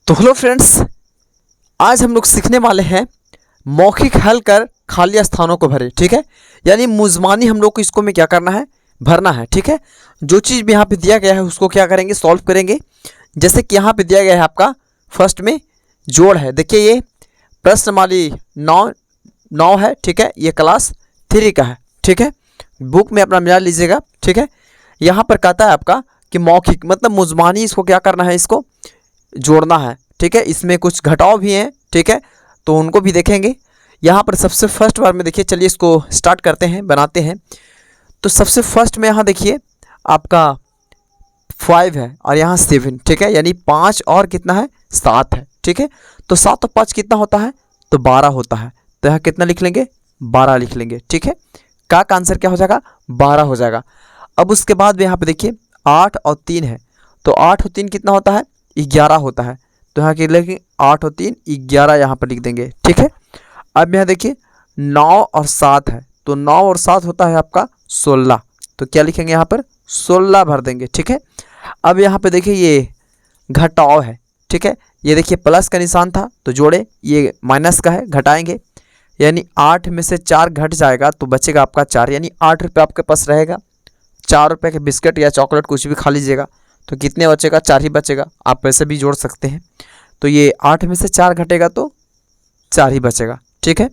तो hello friends, आज हम लोग सीखने वाले हैं मौखिक हल कर खाली स्थानों को भरे। ठीक है, यानी मुजमानी हम लोग को इसको में क्या करना है, भरना है। ठीक है, जो चीज़ भी यहाँ पे दिया गया है उसको क्या करेंगे, सॉल्व करेंगे। जैसे कि यहाँ पे दिया गया है आपका फर्स्ट में जोड़ है। देखिए ये प्रश्नमाली 9 है। ठीक है, ये क्लास 3 का है। ठीक है, बुक में अपना मिला लीजिएगा। ठीक है, यहाँ पर कहता है आपका कि मौखिक मतलब मुजमानी, इसको क्या करना है, इसको जोड़ना है। ठीक है, इसमें कुछ घटाव भी हैं। ठीक है, तो उनको भी देखेंगे। यहाँ पर सबसे फर्स्ट बार में देखिए, चलिए इसको स्टार्ट करते हैं, बनाते हैं। तो सबसे फर्स्ट में यहाँ देखिए आपका 5 है और यहाँ 7। ठीक है, यानी 5 और कितना है, 7 है। ठीक है, तो 7 और 5 कितना होता है, तो 12 होता है। तो यहाँ कितना लिख लेंगे, 12 लिख लेंगे। ठीक है, का आंसर क्या हो जाएगा, 12 हो जाएगा। अब उसके बाद में यहाँ पे देखिए 8 और 3 है। तो 8 और 3 कितना होता है, 11 होता है। तो यहाँ के लिखेंगे 8 और 3 11 यहाँ पर लिख देंगे। ठीक है, अब यहाँ देखिए 9 और 7 है। तो 9 और 7 होता है आपका 16। तो क्या लिखेंगे यहाँ पर, 16 भर देंगे। ठीक है, अब यहाँ पे देखिए ये घटाव है। ठीक है, ये देखिए प्लस का निशान था तो जोड़े, ये माइनस का है, घटाएंगे। यानी 8 में से 4 घट जाएगा तो बचेगा आपका 4, यानी 8 रुपये आपके पास रहेगा। 4 रुपये के बिस्किट या चॉकलेट कुछ भी खा लीजिएगा तो कितने बचेगा, 4 ही बचेगा। आप वैसे भी जोड़ सकते हैं। तो ये 8 में से 4 घटेगा तो 4 ही बचेगा। ठीक है,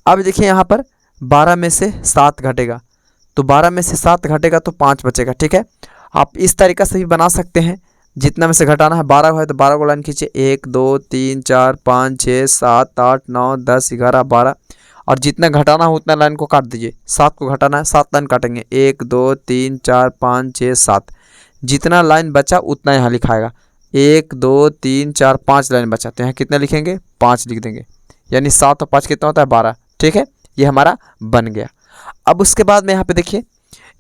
अब देखिए यहाँ पर 12 में से 7 घटेगा तो 12 में से 7 घटेगा तो 5 बचेगा। ठीक है, आप इस तरीक़ा से भी बना सकते हैं। जितना में से घटाना है, 12 है तो 12 को लाइन खींचिए, 1 2 3 4 5 6 7 8 9 10 11 12, और जितना घटाना हो उतना लाइन को काट दीजिए। 7 को घटाना है, 7 लाइन काटेंगे, 1 2 3 4 5 6 7। जितना लाइन बचा उतना यहाँ लिखाएगा, 1 2 3 4 5 लाइन बचा तो यहाँ कितना लिखेंगे, 5 लिख देंगे। यानी 7 और 5 कितना होता है, 12। ठीक है, ये हमारा बन गया। अब उसके बाद में यहाँ पे देखिए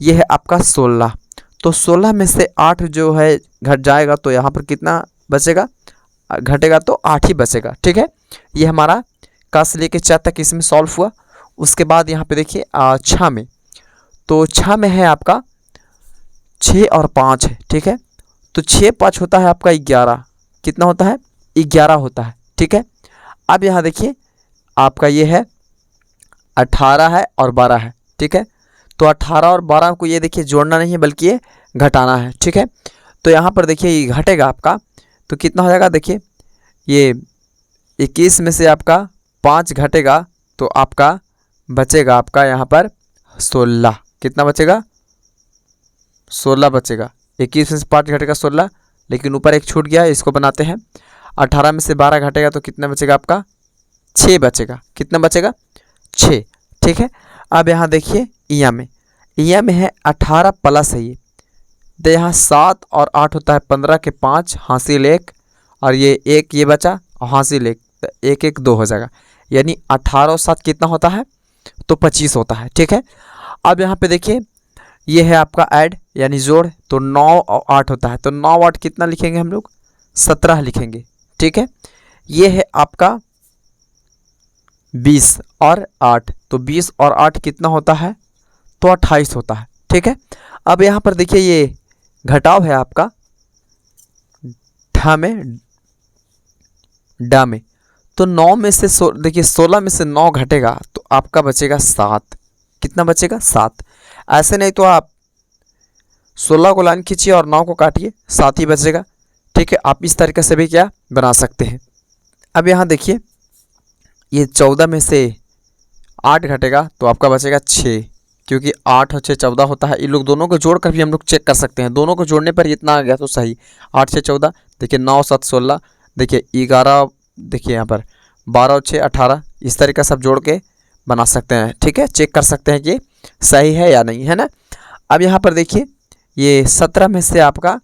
ये है आपका 16। तो 16 में से 8 जो है घट जाएगा तो यहाँ पर कितना बचेगा, घटेगा तो 8 ही बचेगा। ठीक है, ये हमारा का से लेके 4 तक इसमें सॉल्व हुआ। उसके बाद यहाँ पे देखिए 6 में, तो 6 में है आपका 6 और 5 है। ठीक है, तो 6 5 होता है आपका 11। कितना होता है, 11 होता है। ठीक है, अब यहाँ देखिए आपका ये है 18 है और 12 है। ठीक है, तो 18 और 12 को ये देखिए जोड़ना नहीं है बल्कि ये घटाना है। ठीक है, तो यहाँ पर देखिए ये घटेगा आपका तो कितना हो जाएगा, देखिए ये 21 में से आपका 5 घटेगा तो आपका बचेगा आपका यहाँ पर 16। कितना बचेगा, 16 बचेगा। 21 में से 5 घटेगा 16, लेकिन ऊपर एक छूट गया है, इसको बनाते हैं। 18 में से 12 घटेगा तो कितना बचेगा आपका, 6 बचेगा। कितना बचेगा, 6। ठीक है, अब यहाँ देखिए इया में है 18 प्लस है ये, तो यहाँ 7 और 8 होता है 15 के 5 हासिल 1, और ये 1 ये बचा और हासिल 1, तो 1 1 2 हो जाएगा। यानी 18 और 7 कितना होता है, तो 25 होता है। ठीक है, अब यहाँ पे देखिए ये है आपका ऐड यानी जोड़, तो 9 और 8 होता है। तो 9 8 कितना लिखेंगे हम लोग, 17 लिखेंगे। ठीक है, ये है आपका 20 और 8, तो 20 और 8 कितना होता है, तो 28 होता है। ठीक है, अब यहाँ पर देखिए ये घटाव है आपका डा में, तो 9 में से देखिए 16 में से 9 घटेगा तो आपका बचेगा 7। कितना बचेगा, 7। ऐसे नहीं तो आप 16 को लाइन खींचिए और 9 को काटिए, 7 ही बचेगा। ठीक है, आप इस तरीके से भी क्या बना सकते हैं। अब यहाँ देखिए ये 14 में से 8 घटेगा तो आपका बचेगा 6, क्योंकि 8 और 6 14 होता है। इन लोग दोनों को जोड़ कर भी हम लोग चेक कर सकते हैं, दोनों को जोड़ने पर इतना आ गया तो सही। 8 6 14, देखिए 9 7 16, देखिए 11, देखिए यहाँ पर 12 और 6 18, इस तरीके से आप जोड़ के बना सकते हैं। ठीक है, चेक कर सकते हैं कि सही है या नहीं, है ना। अब यहाँ पर देखिए ये 17 में से आपका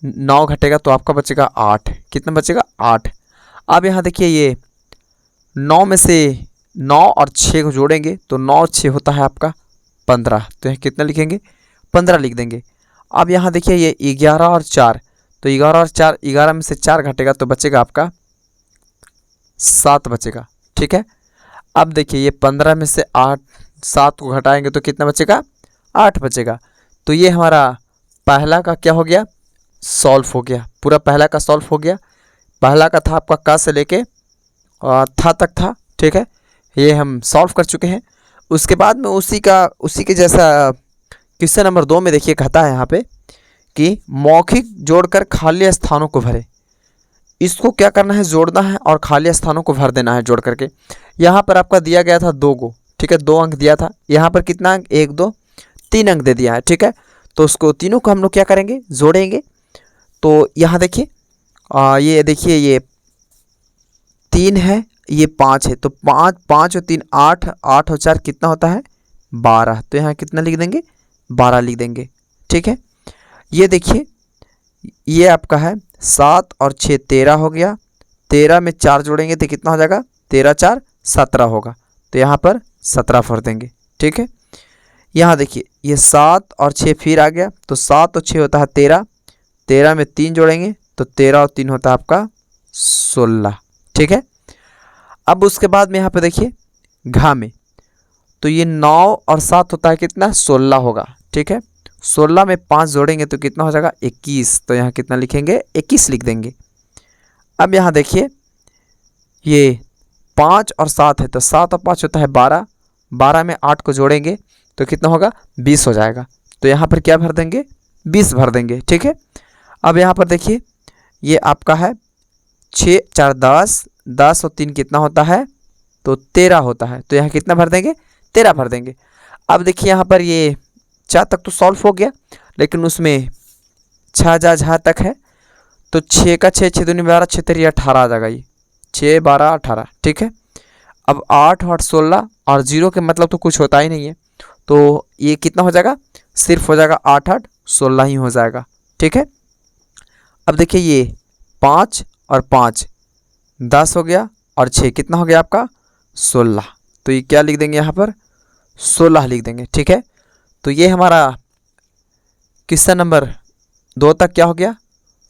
9 घटेगा तो आपका बचेगा 8। कितना बचेगा, 8। अब यहाँ देखिए ये 9 में से 9 और 6 को जोड़ेंगे तो 9 और 6 होता है आपका 15, तो यहाँ कितना लिखेंगे, 15 लिख देंगे। अब यहाँ देखिए ये 11 और 4, तो 11 और 4, 11 में से 4 घटेगा तो बचेगा आपका 7 बचेगा। ठीक है, अब देखिए ये 15 में से 7 को घटाएंगे तो कितना बचेगा, 8 बचेगा। तो ये हमारा पहला का क्या हो गया, सॉल्व हो गया, पूरा पहला का सॉल्व हो गया। पहला का था आपका क से लेके था तक था, ठीक है, ये हम सॉल्व कर चुके हैं। उसके बाद में उसी के जैसा क्वेश्चन नंबर 2 में देखिए कहता है यहाँ पे कि मौखिक जोड़कर खाली स्थानों को भरे। इसको क्या करना है, जोड़ना है और खाली स्थानों को भर देना है जोड़ करके। यहाँ पर आपका दिया गया था 2 गो, ठीक है, 2 अंक दिया था। यहाँ पर कितना अंक, 1 2 3 अंक दे दिया है, ठीक है। तो उसको तीनों को हम लोग क्या करेंगे, जोड़ेंगे। तो यहाँ देखिए ये देखिए, ये 3 है, ये 5 है, तो 5 और 3 8, 8 और 4 कितना होता है, 12। तो यहाँ कितना लिख देंगे, 12 लिख देंगे, ठीक है। ये देखिए ये आपका है 7 और 6 13 हो गया। 13 में 4 जोड़ेंगे तो कितना हो जाएगा, 13 4 17 होगा। तो यहाँ पर 17 भर देंगे, ठीक है। यहाँ देखिए ये 7 और 6 फिर आ गया, तो 7 और 6 होता है 13। 13 में 3 जोड़ेंगे तो 13 और 3 होता है आपका 16, ठीक है। अब उसके बाद में यहाँ पे देखिए घा में, तो ये 9 और 7 होता है कितना, 16 होगा, ठीक है। 16 में 5 जोड़ेंगे तो कितना हो जाएगा, 21। तो यहाँ कितना लिखेंगे, 21 लिख देंगे। अब यहाँ देखिए ये 5 और 7 है, तो 7 और 5 होता है 12। 12 में 8 को जोड़ेंगे तो कितना होगा, 20 हो जाएगा। तो यहाँ पर क्या भर देंगे, 20 भर देंगे, ठीक है। अब यहाँ पर देखिए ये आपका है 6 4 10, 10 और 3 कितना होता है, तो 13 होता है। तो यहाँ कितना भर देंगे, 13 भर देंगे। अब देखिए यहाँ पर ये 4 तक तो सॉल्व हो गया, लेकिन उसमें 6 झा तक है, तो 6 का 6 6 दूनी 12, 6 3 18 आ जाएगा, ये 6 12 18, ठीक है। अब 8 8 16 और 0 के मतलब तो कुछ होता ही नहीं है, तो ये कितना हो जाएगा, सिर्फ हो जाएगा 8 8 16 ही हो जाएगा, ठीक है। अब देखिए ये 5 और 5 10 हो गया, और 6 कितना हो गया आपका, 16। तो ये क्या लिख देंगे, यहाँ पर 16 लिख देंगे, ठीक है। तो ये हमारा क्वेश्चन नंबर 2 तक क्या हो गया,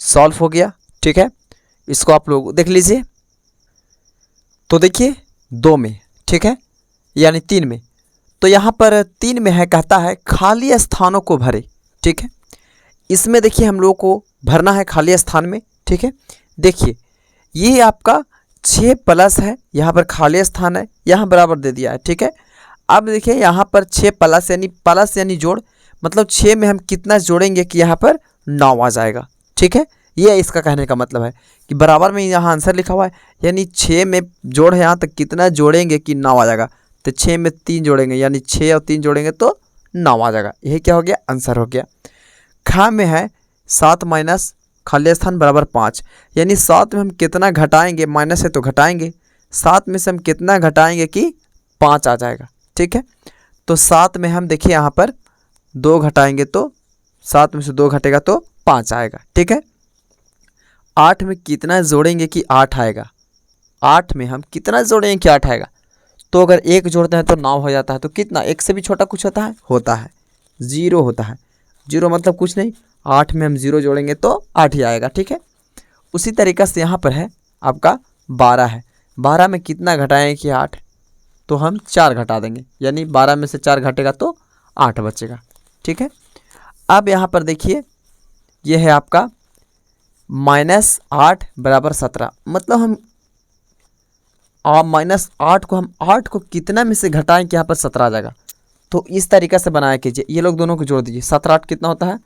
सॉल्व हो गया, ठीक है। इसको आप लोग देख लीजिए। तो देखिए 2 में, ठीक है, यानी 3 में, तो यहाँ पर 3 में है, कहता है खाली स्थानों को भरे, ठीक है। इसमें देखिए हम लोगों को भरना है खाली स्थान में, ठीक है। देखिए ये आपका 6 प्लस है, यहाँ पर खाली स्थान है, यहाँ बराबर दे दिया है, ठीक है। अब देखिए यहाँ पर 6 प्लस यानी जोड़, मतलब 6 में हम कितना जोड़ेंगे कि यहाँ पर 9 आ जाएगा, ठीक है। ये इसका कहने का मतलब है कि बराबर में यहाँ आंसर लिखा हुआ है, यानी 6 में जोड़ है, यहाँ तक कितना जोड़ेंगे कि 9 आ जाएगा। तो 6 में 3 जोड़ेंगे, यानी 6 और 3 जोड़ेंगे तो 9 आ जाएगा। यही क्या हो गया, आंसर हो गया। खा में है 7 माइनस खाली स्थान बराबर 5, यानी 7 में हम कितना घटाएंगे, माइनस है तो घटाएंगे, 7 में से हम कितना घटाएंगे कि 5 आ जाएगा, ठीक है। तो 7 में हम देखिए यहाँ पर 2 घटाएंगे तो 7 में से 2 घटेगा तो 5 आएगा, ठीक है। 8 में कितना जोड़ेंगे कि 8 आएगा, 8 में हम कितना जोड़ेंगे कि 8 आएगा। तो अगर 1 जोड़ते हैं तो 9 हो जाता है, तो कितना, 1 से भी छोटा कुछ होता है 0 होता है। 0 मतलब कुछ नहीं, 8 में हम 0 जोड़ेंगे तो 8 ही आएगा, ठीक है। उसी तरीक़े से यहाँ पर है आपका 12 है, 12 में कितना घटाएं कि 8, तो हम 4 घटा देंगे, यानी 12 में से 4 घटेगा तो 8 बचेगा, ठीक है। अब यहाँ पर देखिए ये है आपका -8 बराबर 17, मतलब हम -8 को हम 8 को कितना में से घटाएं कि यहाँ पर 17 आ जाएगा। तो इस तरीक़े से बनाया कीजिए, ये लोग दोनों को जोड़ दीजिए। 17 8 कितना होता है,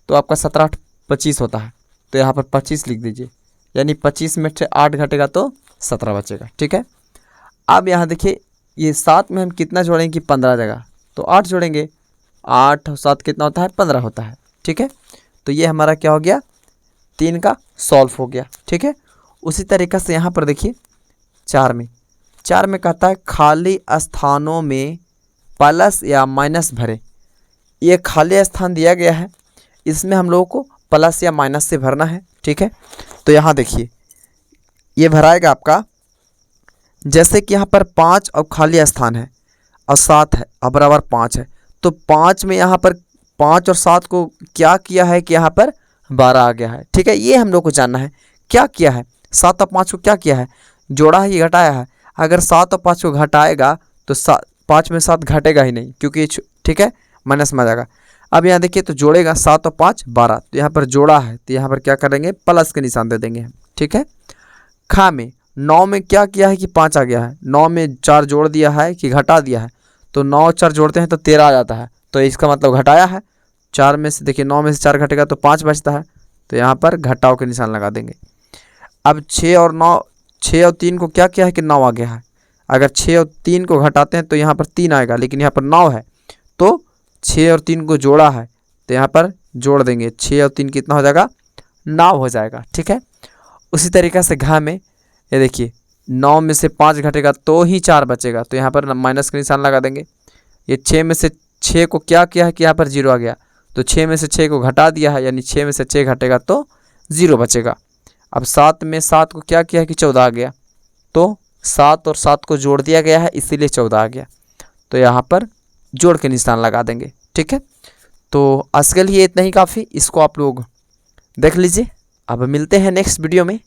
तो आपका 17 8 25 होता है, तो यहाँ पर 25 लिख दीजिए, यानी 25 में से 8 घटेगा तो 17 बचेगा, ठीक है। अब यहाँ देखिए ये 7 में हम कितना जोड़ेंगे कि 15 जगह, तो 8 जोड़ेंगे, 8 और 7 कितना होता है, 15 होता है, ठीक है। तो ये हमारा क्या हो गया, 3 का सॉल्व हो गया, ठीक है। उसी तरीक़े से यहाँ पर देखिए 4 में कहता है खाली स्थानों में प्लस या माइनस भरे। ये खाली स्थान दिया गया है, इसमें हम लोगों को प्लस या माइनस से भरना है, ठीक है। तो यहाँ देखिए ये भराएगा आपका, जैसे कि यहाँ पर 5 और खाली स्थान है और 7 है और बराबर 5 है, तो 5 में यहाँ पर 5 और 7 को क्या किया है कि यहाँ पर 12 आ गया है, ठीक है। ये हम लोग को जानना है क्या किया है, 7 और 5 को क्या किया है, जोड़ा है या घटाया है। अगर 7 और 5 को घटाएगा तो 5 में 7 घटेगा ही नहीं, क्योंकि ठीक है, माइनस में आ जाएगा। अब यहाँ देखिए तो जोड़ेगा 7 और 5 12, तो यहाँ पर जोड़ा है तो यहाँ पर क्या करेंगे प्लस के निशान दे देंगे, ठीक है। खा में 9 में क्या किया है कि 5 आ गया है, 9 में 4 जोड़ दिया है कि घटा दिया है, तो 9 और 4 जोड़ते हैं तो 13 आ जाता है, तो इसका मतलब घटाया है। 4 में से देखिए 9 में से 4 घटेगा तो 5 बचता है, तो यहाँ पर घटाव के निशान लगा देंगे। अब 6 और 3 को क्या किया है कि 9 आ गया है, अगर 6 और 3 को घटाते हैं तो यहाँ पर 3 आएगा, लेकिन यहाँ पर 9 है तो 6 और 3 को जोड़ा है तो यहाँ पर जोड़ देंगे, 6 और 3 कितना हो जाएगा 9 हो जाएगा, ठीक है। उसी तरीक़े से घा में ये देखिए 9 में से 5 घटेगा तो ही 4 बचेगा, तो यहाँ पर माइनस का निशान लगा देंगे। ये 6 में से 6 को क्या किया है कि यहाँ पर 0 आ गया, तो 6 में से 6 को घटा दिया है, यानी 6 में से 6 घटेगा तो 0 बचेगा। अब 7 में 7 को क्या किया है कि 14 आ गया, तो 7 और 7 को जोड़ दिया गया है इसीलिए 14 आ गया, तो यहाँ पर जोड़ के निशान लगा देंगे, ठीक है। तो आज के लिए इतना ही काफ़ी, इसको आप लोग देख लीजिए। अब मिलते हैं नेक्स्ट वीडियो में।